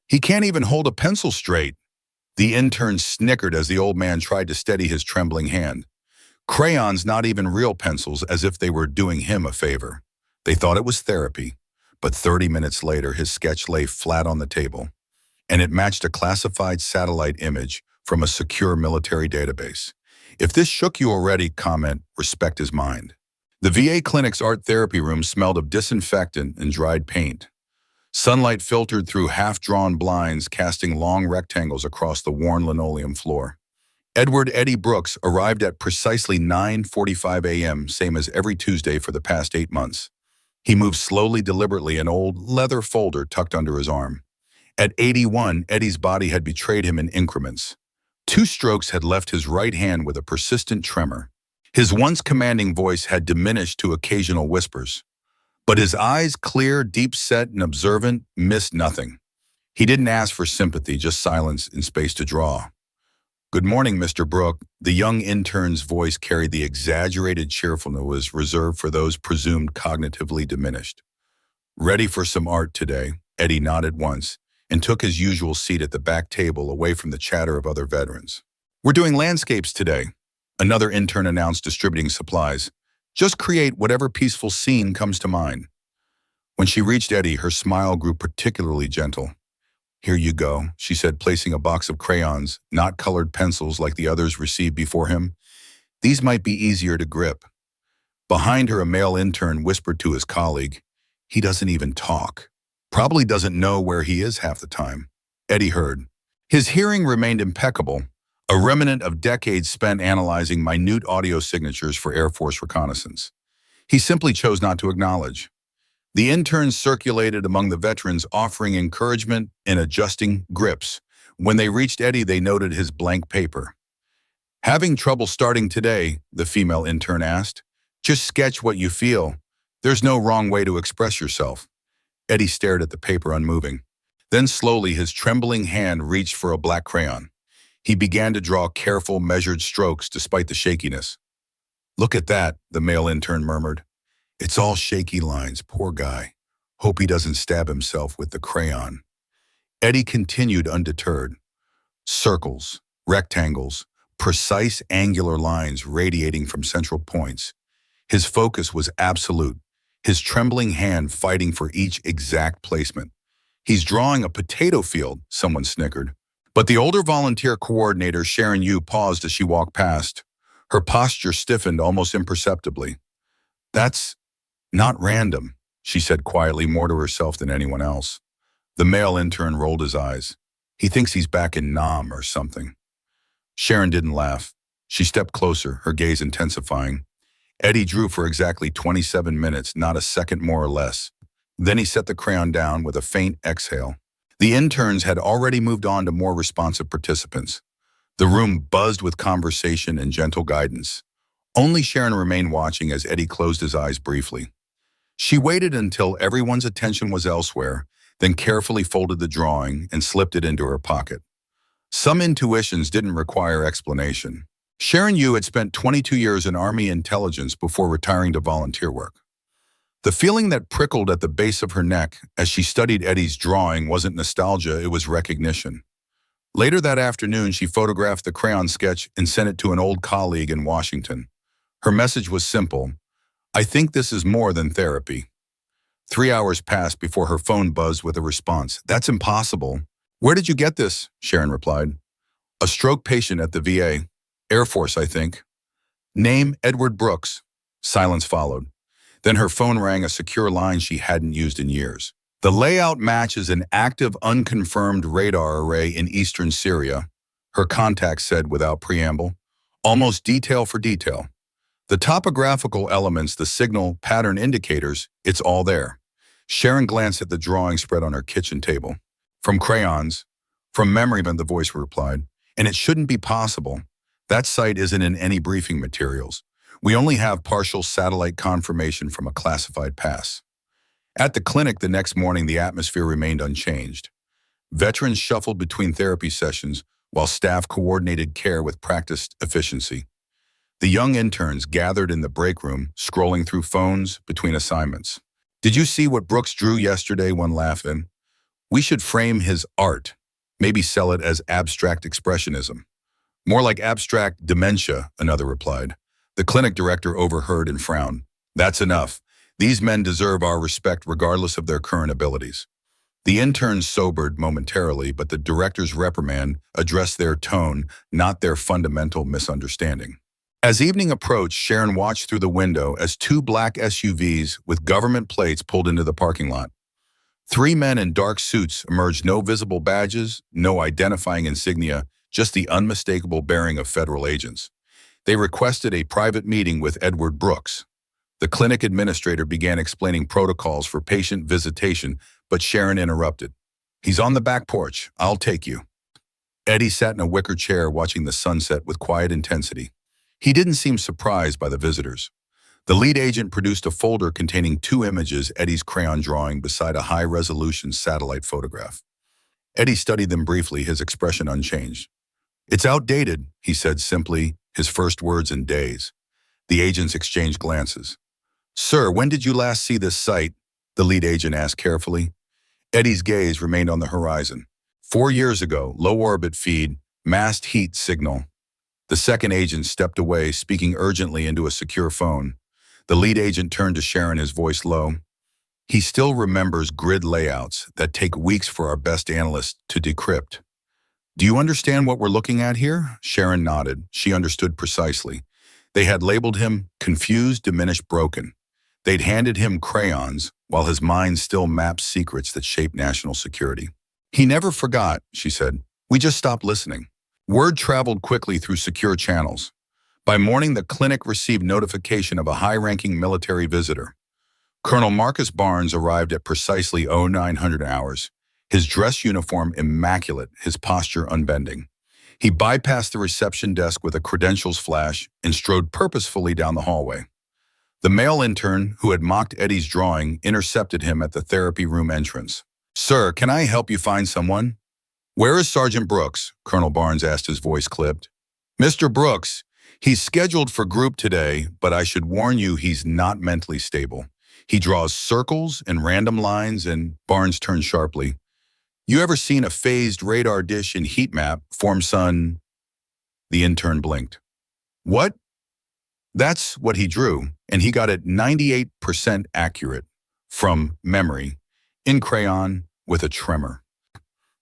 He can't even hold a pencil straight. The intern snickered as the old man tried to steady his trembling hand. Crayons, not even real pencils, as if they were doing him a favor. They thought it was therapy, but 30 minutes later his sketch lay flat on the table, and it matched a classified satellite image from a secure military database. If this shook you already, comment, respect his mind. The VA clinic's art therapy room smelled of disinfectant and dried paint. Sunlight filtered through half-drawn blinds, casting long rectangles across the worn linoleum floor. Edward Eddie Brooks arrived at precisely 9:45 a.m., same as every Tuesday for the past 8 months. He moved slowly, deliberately, an old leather folder tucked under his arm. At 81, Eddie's body had betrayed him in increments. 2 strokes had left his right hand with a persistent tremor. His once commanding voice had diminished to occasional whispers. But his eyes, clear, deep-set, and observant, missed nothing. He didn't ask for sympathy, just silence and space to draw. "Good morning, Mr. Brooke." The young intern's voice carried the exaggerated cheerfulness reserved for those presumed cognitively diminished. "Ready for some art today?" Eddie nodded once and took his usual seat at the back table away from the chatter of other veterans. "We're doing landscapes today," another intern announced, distributing supplies. "Just create whatever peaceful scene comes to mind." When she reached Eddie, her smile grew particularly gentle. "Here you go," she said, placing a box of crayons, not colored pencils like the others received before him. "These might be easier to grip." Behind her, a male intern whispered to his colleague, "He doesn't even talk. Probably doesn't know where he is half the time." Eddie heard. His hearing remained impeccable, a remnant of decades spent analyzing minute audio signatures for Air Force reconnaissance. He simply chose not to acknowledge. The interns circulated among the veterans, offering encouragement and adjusting grips. When they reached Eddie, they noted his blank paper. "Having trouble starting today?" the female intern asked. "Just sketch what you feel. There's no wrong way to express yourself." Eddie stared at the paper, unmoving. Then slowly his trembling hand reached for a black crayon. He began to draw careful, measured strokes despite the shakiness. "Look at that," the male intern murmured. "It's all shaky lines, poor guy. Hope he doesn't stab himself with the crayon." Eddie continued undeterred. Circles, rectangles, precise angular lines radiating from central points. His focus was absolute, his trembling hand fighting for each exact placement. "He's drawing a potato field," someone snickered. But the older volunteer coordinator, Sharon Yu, paused as she walked past. Her posture stiffened almost imperceptibly. "That's not random," she said quietly, more to herself than anyone else. The male intern rolled his eyes. "He thinks he's back in Nam or something." Sharon didn't laugh. She stepped closer, her gaze intensifying. Eddie drew for exactly 27 minutes, not a second more or less. Then he set the crayon down with a faint exhale. The interns had already moved on to more responsive participants. The room buzzed with conversation and gentle guidance. Only Sharon remained watching as Eddie closed his eyes briefly. She waited until everyone's attention was elsewhere, then carefully folded the drawing and slipped it into her pocket. Some intuitions didn't require explanation. Sharon Yu had spent 22 years in Army intelligence before retiring to volunteer work. The feeling that prickled at the base of her neck as she studied Eddie's drawing wasn't nostalgia, it was recognition. Later that afternoon, she photographed the crayon sketch and sent it to an old colleague in Washington. Her message was simple: "I think this is more than therapy." 3 hours passed before her phone buzzed with a response. "That's impossible." "Where did you get this?" Sharon replied. "A stroke patient at the VA. Air Force, I think." "Name Edward Brooks." Silence followed. Then her phone rang, a secure line she hadn't used in years. "The layout matches an active, unconfirmed radar array in eastern Syria," her contact said without preamble, almost detail for detail. "The topographical elements, the signal pattern indicators, it's all there." Sharon glanced at the drawing spread on her kitchen table. "From crayons, from memory," the voice replied. "And it shouldn't be possible. That site isn't in any briefing materials. We only have partial satellite confirmation from a classified pass." At the clinic the next morning, the atmosphere remained unchanged. Veterans shuffled between therapy sessions while staff coordinated care with practiced efficiency. The young interns gathered in the break room, scrolling through phones between assignments. "Did you see what Brooks drew yesterday?" one laughed in. We should frame his art, maybe sell it as abstract expressionism. More like abstract dementia, another replied. The clinic director overheard and frowned. That's enough. These men deserve our respect regardless of their current abilities. The interns sobered momentarily, but the director's reprimand addressed their tone, not their fundamental misunderstanding. As evening approached, Sharon watched through the window as two black SUVs with government plates pulled into the parking lot. Three men in dark suits emerged, no visible badges, no identifying insignia, just the unmistakable bearing of federal agents. They requested a private meeting with Edward Brooks. The clinic administrator began explaining protocols for patient visitation, but Sharon interrupted. He's on the back porch. I'll take you. Eddie sat in a wicker chair watching the sunset with quiet intensity. He didn't seem surprised by the visitors. The lead agent produced a folder containing two images, Eddie's crayon drawing beside a high-resolution satellite photograph. Eddie studied them briefly, his expression unchanged. It's outdated, he said simply, his first words in days. The agents exchanged glances. Sir, when did you last see this site? The lead agent asked carefully. Eddie's gaze remained on the horizon. 4 years ago, low-orbit feed, masked heat signal. The second agent stepped away, speaking urgently into a secure phone. The lead agent turned to Sharon, his voice low. He still remembers grid layouts that take weeks for our best analysts to decrypt. Do you understand what we're looking at here? Sharon nodded. She understood precisely. They had labeled him confused, diminished, broken. They'd handed him crayons, while his mind still mapped secrets that shaped national security. He never forgot, she said. We just stopped listening. Word traveled quickly through secure channels. By morning, the clinic received notification of a high-ranking military visitor. Colonel Marcus Barnes arrived at precisely 0900 hours, his dress uniform immaculate, his posture unbending. He bypassed the reception desk with a credentials flash and strode purposefully down the hallway. The male intern, who had mocked Eddie's drawing, intercepted him at the therapy room entrance. Sir, can I help you find someone? Where is Sergeant Brooks? Colonel Barnes asked, his voice clipped. Mr. Brooks, he's scheduled for group today, but I should warn you he's not mentally stable. He draws circles and random lines and Barnes turned sharply. You ever seen a phased radar dish in heat map form sun? The intern blinked. What? That's what he drew, and he got it 98% accurate from memory, in crayon with a tremor.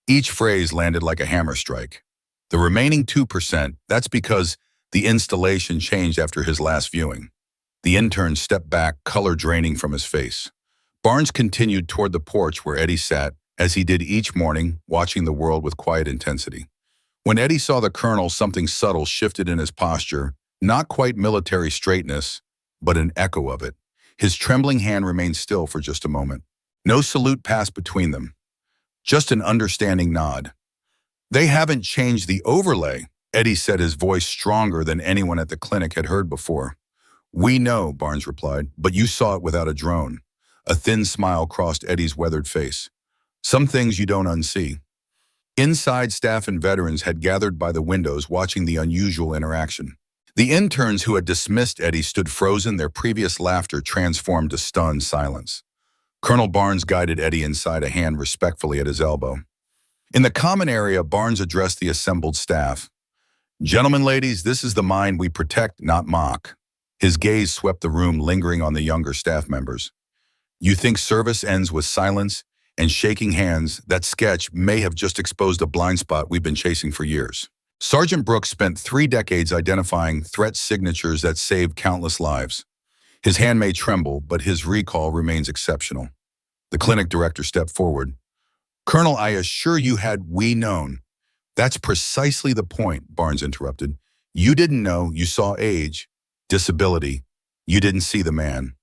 Each phrase landed like a hammer strike. The remaining 2%, that's because the installation changed after his last viewing. The intern stepped back, color draining from his face. Barnes continued toward the porch where Eddie sat, as he did each morning, watching the world with quiet intensity. When Eddie saw the colonel, something subtle shifted in his posture, not quite military straightness, but an echo of it. His trembling hand remained still for just a moment. No salute passed between them. Just an understanding nod. They haven't changed the overlay, Eddie said, his voice stronger than anyone at the clinic had heard before. We know, Barnes replied, but you saw it without a drone. A thin smile crossed Eddie's weathered face. Some things you don't unsee. Inside, staff and veterans had gathered by the windows watching the unusual interaction. The interns who had dismissed Eddie stood frozen, their previous laughter transformed to stunned silence. Colonel Barnes guided Eddie inside, a hand respectfully at his elbow. In the common area, Barnes addressed the assembled staff. Gentlemen, ladies, this is the mind we protect, not mock. His gaze swept the room, lingering on the younger staff members. You think service ends with silence and shaking hands? That sketch may have just exposed a blind spot we've been chasing for years. Sergeant Brooks spent 3 decades identifying threat signatures that saved countless lives. His hand may tremble, but his recall remains exceptional. The clinic director stepped forward. Colonel, I assure you, had we known. That's precisely the point, Barnes interrupted. You didn't know, you saw age, disability. You didn't see the man.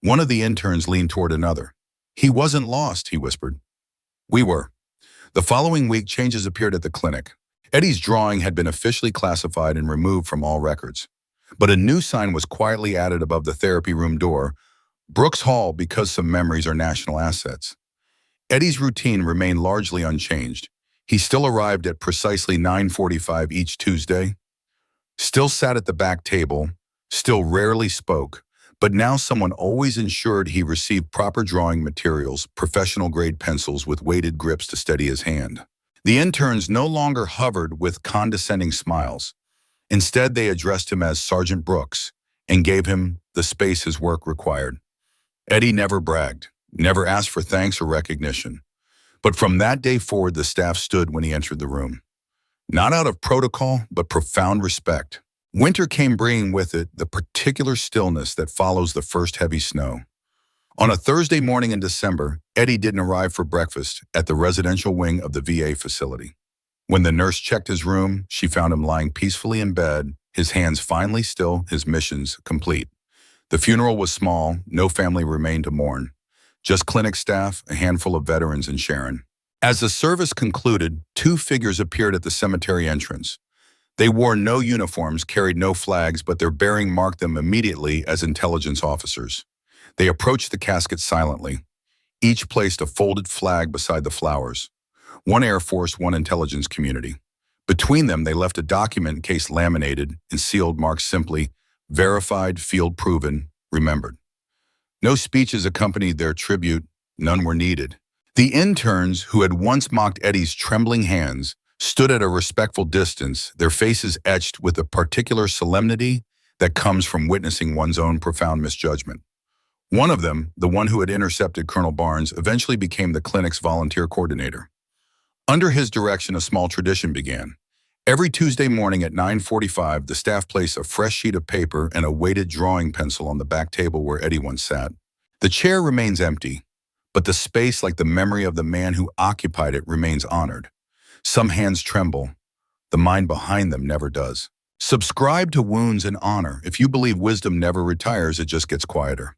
One of the interns leaned toward another. He wasn't lost, he whispered. We were. The following week, changes appeared at the clinic. Eddie's drawing had been officially classified and removed from all records. But a new sign was quietly added above the therapy room door. Brooks Hall, because some memories are national assets. Eddie's routine remained largely unchanged. He still arrived at precisely 9:45 each Tuesday, still sat at the back table, still rarely spoke, But now someone always ensured he received proper drawing materials, professional-grade pencils with weighted grips to steady his hand. The interns no longer hovered with condescending smiles. Instead, they addressed him as Sergeant Brooks and gave him the space his work required. Eddie never bragged, never asked for thanks or recognition. But from that day forward, the staff stood when he entered the room. Not out of protocol, but profound respect. Winter came bringing with it the particular stillness that follows the first heavy snow. On a Thursday morning in December, Eddie didn't arrive for breakfast at the residential wing of the VA facility. When the nurse checked his room, she found him lying peacefully in bed, his hands finally still, his missions complete. The funeral was small, no family remained to mourn. Just clinic staff, a handful of veterans, and Sharon. As the service concluded, two figures appeared at the cemetery entrance. They wore no uniforms, carried no flags, but their bearing marked them immediately as intelligence officers. They approached the casket silently. Each placed a folded flag beside the flowers. One Air Force, one intelligence community. Between them, they left a document case laminated and sealed marked simply, verified, field proven, remembered. No speeches accompanied their tribute, none were needed. The interns, who had once mocked Eddie's trembling hands, stood at a respectful distance, their faces etched with a particular solemnity that comes from witnessing one's own profound misjudgment. One of them, the one who had intercepted Colonel Barnes, eventually became the clinic's volunteer coordinator. Under his direction, a small tradition began. Every Tuesday morning at 9:45, the staff placed a fresh sheet of paper and a weighted drawing pencil on the back table where Eddie once sat. The chair remains empty, but the space, like the memory of the man who occupied it, remains honored. Some hands tremble. The mind behind them never does. Subscribe to Wounds and Honor. If you believe wisdom never retires, it just gets quieter.